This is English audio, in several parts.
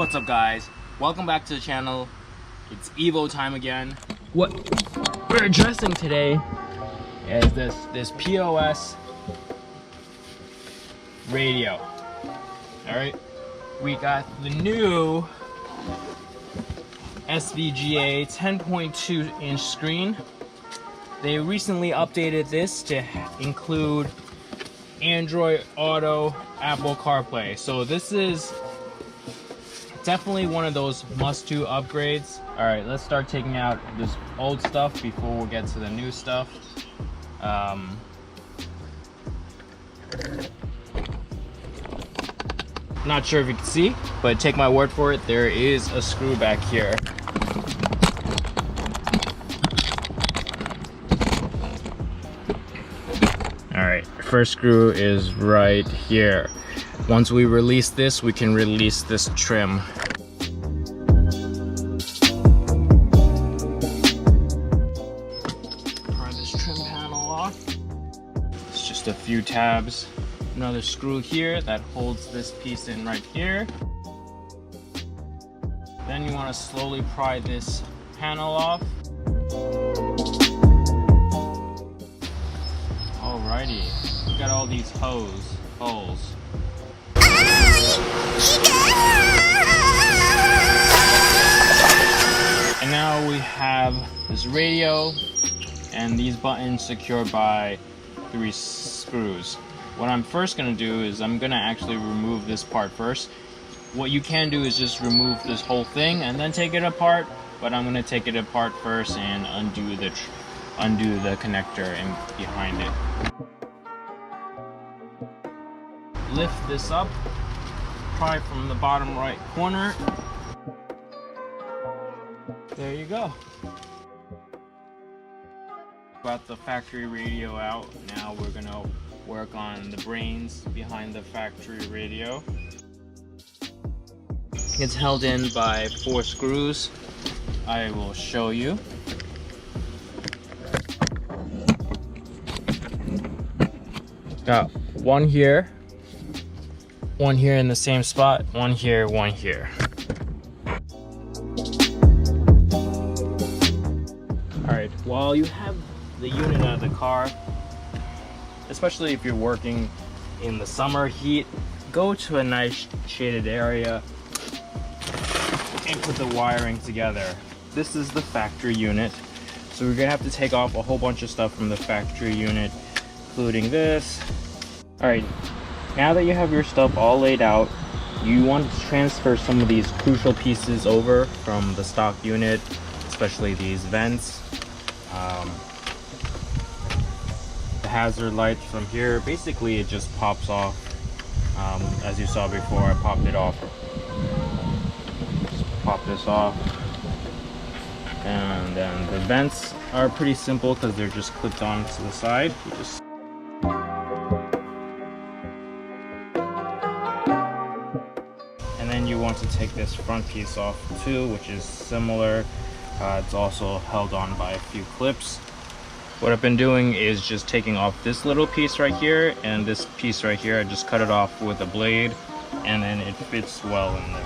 What's up guys, welcome back to the channel. It's Evo time again. What we're addressing today is this POS radio. Alright, we got the new SVGA 10.2 inch screen. They recently updated this to include Android Auto, Apple CarPlay. So this is definitely one of those must-do upgrades. All right, let's start taking out this old stuff before we get to the new stuff. Not sure if you can see, but take my word for it, there is a screw back here. All right, first screw is right here. Once we release this, we can release this trim. Pry this trim panel off. It's just a few tabs. Another screw here that holds this piece in right here. Then you want to slowly pry this panel off. Alrighty, we got all these holes. And now we have this radio and these buttons secured by 3 screws. What I'm first going to do is I'm going to actually remove this part first. What you can do is just remove this whole thing and then take it apart, but I'm going to take it apart first and undo the connector in behind it. Lift this up, pry from the bottom right corner. There you go. Got the factory radio out. Now we're gonna work on the brains behind the factory radio. It's held in by 4 screws. I will show you. Got one here in the same spot, one here, one here. Alright, while you have the unit out of the car, especially if you're working in the summer heat, go to a nice shaded area and put the wiring together. This is the factory unit, so we're gonna have to take off a whole bunch of stuff from the factory unit, including this. Alright, now that you have your stuff all laid out, you want to transfer some of these crucial pieces over from the stock unit, especially these vents. The hazard lights from here, basically it just pops off. As you saw before, I popped it off. Just pop this off. And then the vents are pretty simple because they're just clipped on to the side. You just you want to take this front piece off too, which is similar. It's also held on by a few clips. What I've been doing is just taking off this little piece right here and this piece right here. I just cut it off with a blade and then it fits well in there.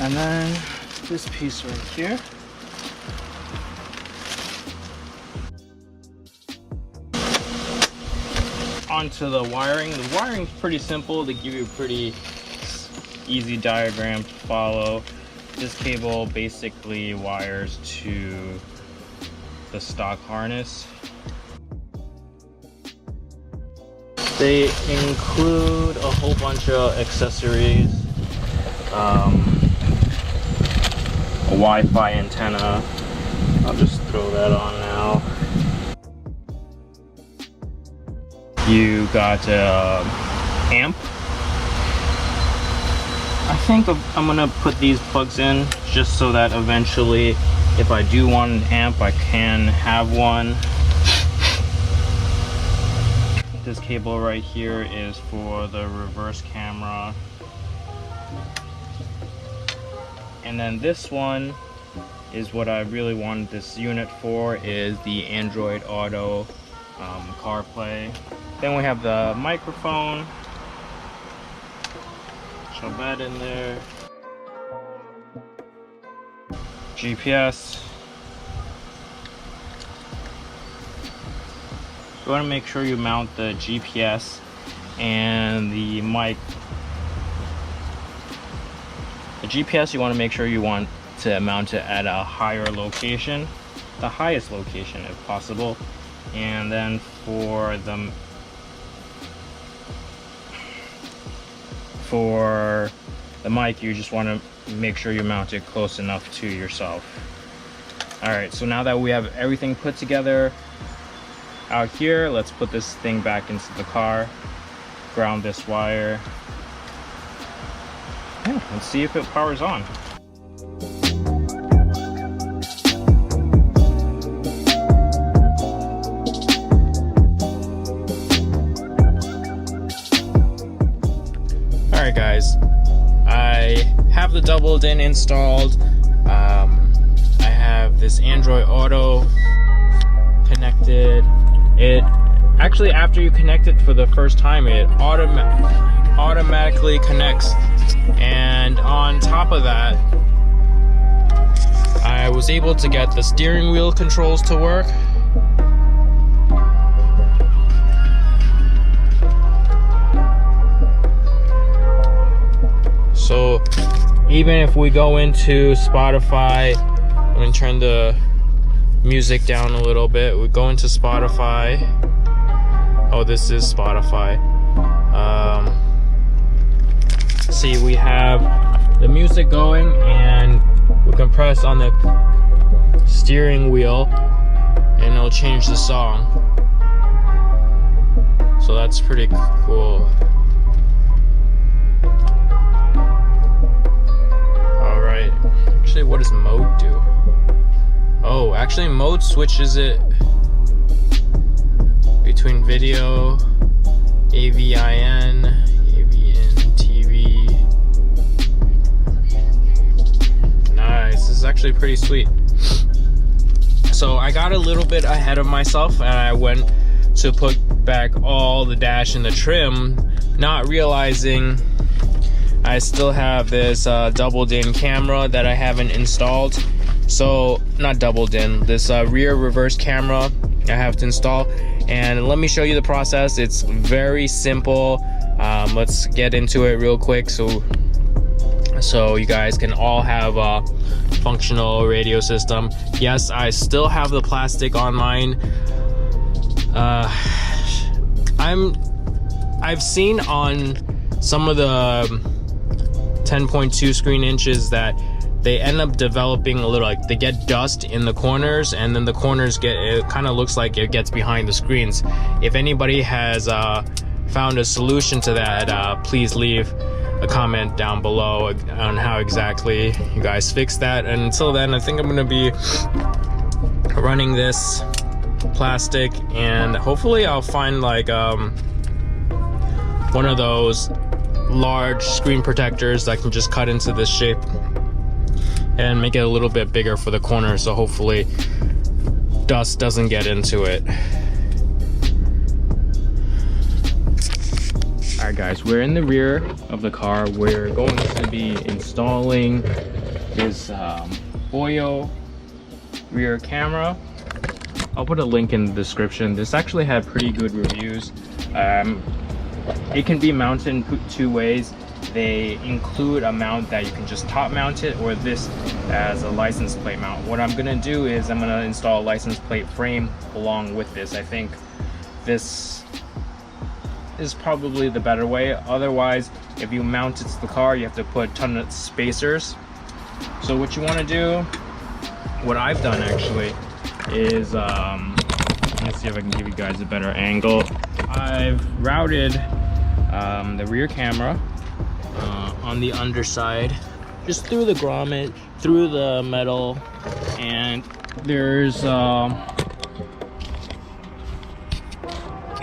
And then this piece right here. Onto the wiring. The wiring's pretty simple. They give you a pretty easy diagram to follow. This cable basically wires to the stock harness. They include a whole bunch of accessories. A Wi-Fi antenna. I'll just throw that on now. You got amp. I think I'm gonna put these plugs in just so that eventually, if I do want an amp, I can have one. this cable right here is for the reverse camera. And then this one is what I really wanted this unit for, is the Android Auto CarPlay. Then we have the microphone. Shove that in there. GPS. You want to make sure you mount the GPS and the mic. The GPS, you want to make sure you want to mount it at a higher location, the highest location if possible. And then for the mic, you just want to make sure you mount it close enough to yourself. Alright, so now that we have everything put together out here, let's put this thing back into the car, ground this wire. Yeah, let's see if it powers on. Alright guys, I have the double DIN installed. I have this Android Auto connected. It actually, after you connect it for the first time, it automatically connects. And on top of that, I was able to get the steering wheel controls to work. So even if we go into Spotify, I'm going to turn the music down a little bit. We go into Spotify. Oh, this is Spotify. See, we have the music going, and we can press on the steering wheel and it'll change the song. So that's pretty cool. Alright, actually, what does mode do? Oh, actually mode switches it between video, AVIN, TV. Nice, this is actually pretty sweet. So I got a little bit ahead of myself and I went to put back all the dash and the trim, not realizing I still have this double DIN camera that I haven't installed. So, not double DIN, this rear reverse camera I have to install. And let me show you the process. It's very simple. Let's get into it real quick so you guys can all have a functional radio system. Yes, I still have the plastic on mine. I've seen on some of the 10.2 screen inches that they end up developing a little, like, they get dust in the corners, and then the corners it kind of looks like it gets behind the screens. If anybody has found a solution to that, please leave a comment down below on how exactly you guys fix that. And until then, I think I'm gonna be running this plastic, and hopefully I'll find like one of those large screen protectors that can just cut into this shape and make it a little bit bigger for the corner, so hopefully dust doesn't get into it. Alright guys, we're in the rear of the car. We're going to be installing this Boyo rear camera. I'll put a link in the description. This actually had pretty good reviews. It can be mounted two ways. They include a mount that you can just top mount it, or this as a license plate mount. What I'm gonna do is I'm gonna install a license plate frame along with this. I think this is probably the better way. Otherwise, if you mount it to the car, you have to put a ton of spacers. So what you want to do, what I've done actually, is let's see if I can give you guys a better angle. I've routed the rear camera on the underside, just through the grommet, through the metal, and there's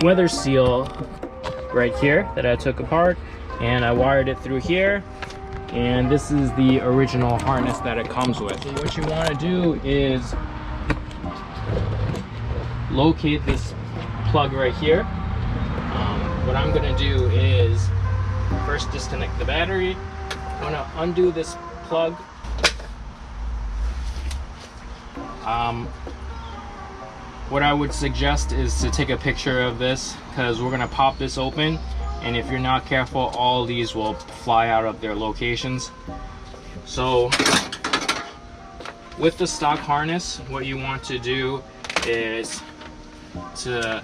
weather seal right here that I took apart, and I wired it through here. And this is the original harness that it comes with. So what you want to do is locate this plug right here. What I'm going to do is first disconnect the battery. I'm going to undo this plug. What I would suggest is to take a picture of this, because we're going to pop this open, and if you're not careful, all these will fly out of their locations. So with the stock harness, what you want to do is to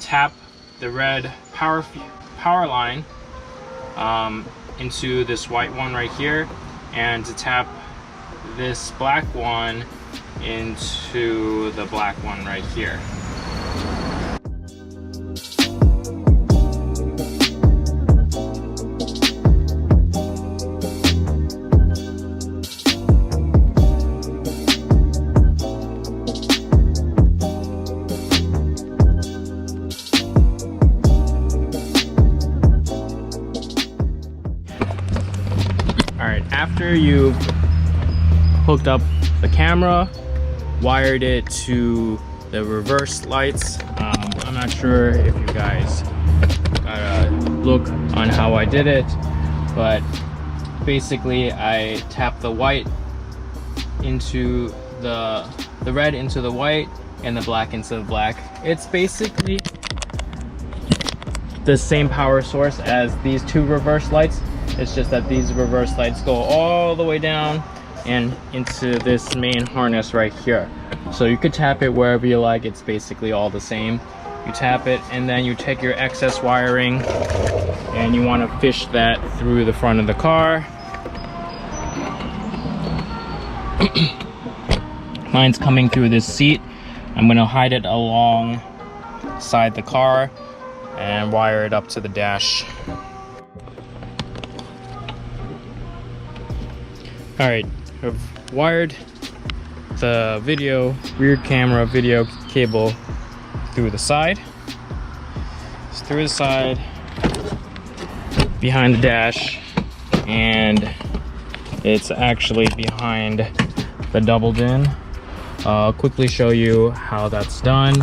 tap the red power line into this white one right here, and to tap this black one into the black one right here. Alright, after you've hooked up the camera, wired it to the reverse lights, I'm not sure if you guys got a look on how I did it, but basically I tapped the white into the red into the white and the black into the black. It's basically the same power source as these two reverse lights. It's just that these reverse lights go all the way down and into this main harness right here. So you could tap it wherever you like. It's basically all the same. You tap it, and then you take your excess wiring and you want to fish that through the front of the car. Mine's coming through this seat. I'm going to hide it alongside the car and wire it up to the dash. Alright, I've wired the rear camera video cable through the side. It's through the side, behind the dash, and it's actually behind the double din. I'll quickly show you how that's done.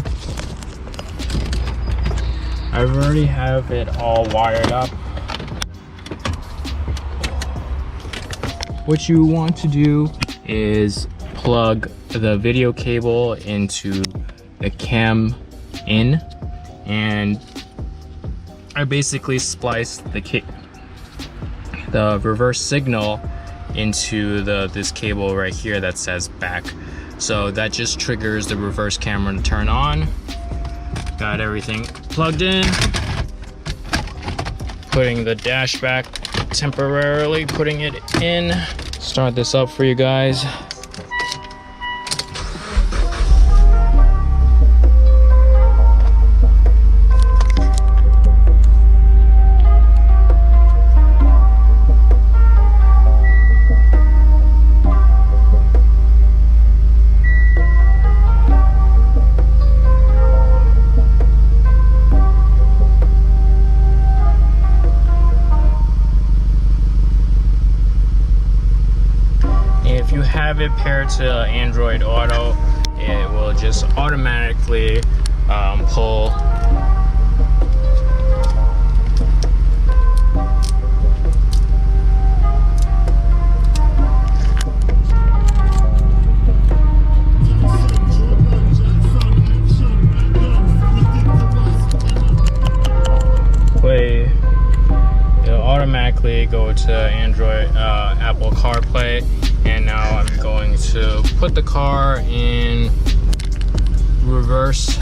I already have it all wired up. What you want to do is plug the video cable into the cam in, and I basically spliced the reverse signal into this cable right here that says back. So that just triggers the reverse camera to turn on. Got everything plugged in. Putting the dash back temporarily, putting it in. Start this up for you guys. If you have it paired to Android Auto, it will just automatically pull it'll automatically go to Android Apple CarPlay. And now I'm going to put the car in reverse.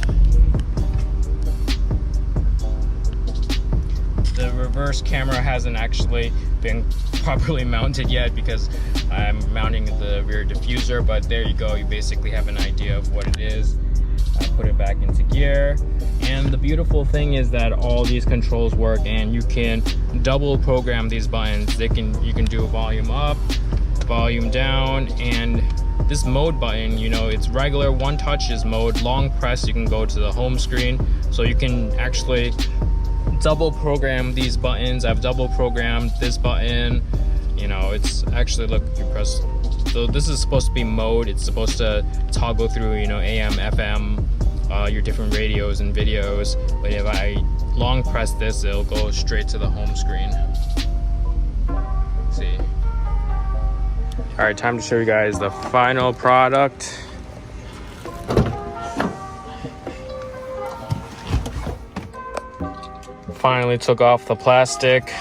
The reverse camera hasn't actually been properly mounted yet because I'm mounting the rear diffuser, but there you go, you basically have an idea of what it is. I put it back into gear, and the beautiful thing is that all these controls work, and you can double program these buttons. You can do volume up, volume down, and this mode button, you know, it's regular one touch is mode, long press you can go to the home screen. So you can actually double program these buttons. I've double programmed this button. You know, it's actually, look, if you press, so this is supposed to be mode. It's supposed to toggle through, you know, AM, FM, your different radios and videos. But if I long press this, it'll go straight to the home screen. Let's see. All right, time to show you guys the final product. Finally took off the plastic.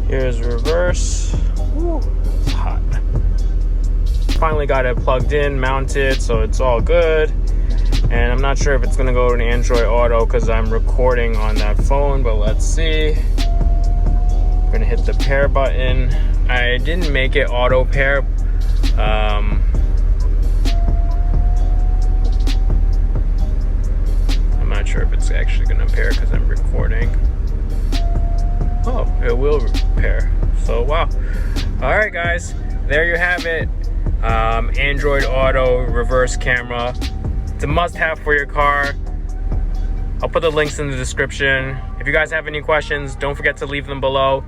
Here's reverse. Woo, it's hot. Finally got it plugged in, mounted, so it's all good. And I'm not sure if it's gonna go to Android Auto because I'm recording on that phone, but let's see. I'm gonna hit the pair button. I didn't make it auto pair. I'm not sure if it's actually gonna pair because I'm recording. Oh, it will pair. So wow. All right, guys, there you have it. Android Auto reverse camera. It's a must-have for your car. I'll put the links in the description. If you guys have any questions, don't forget to leave them below.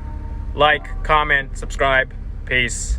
Like, comment, subscribe. Peace.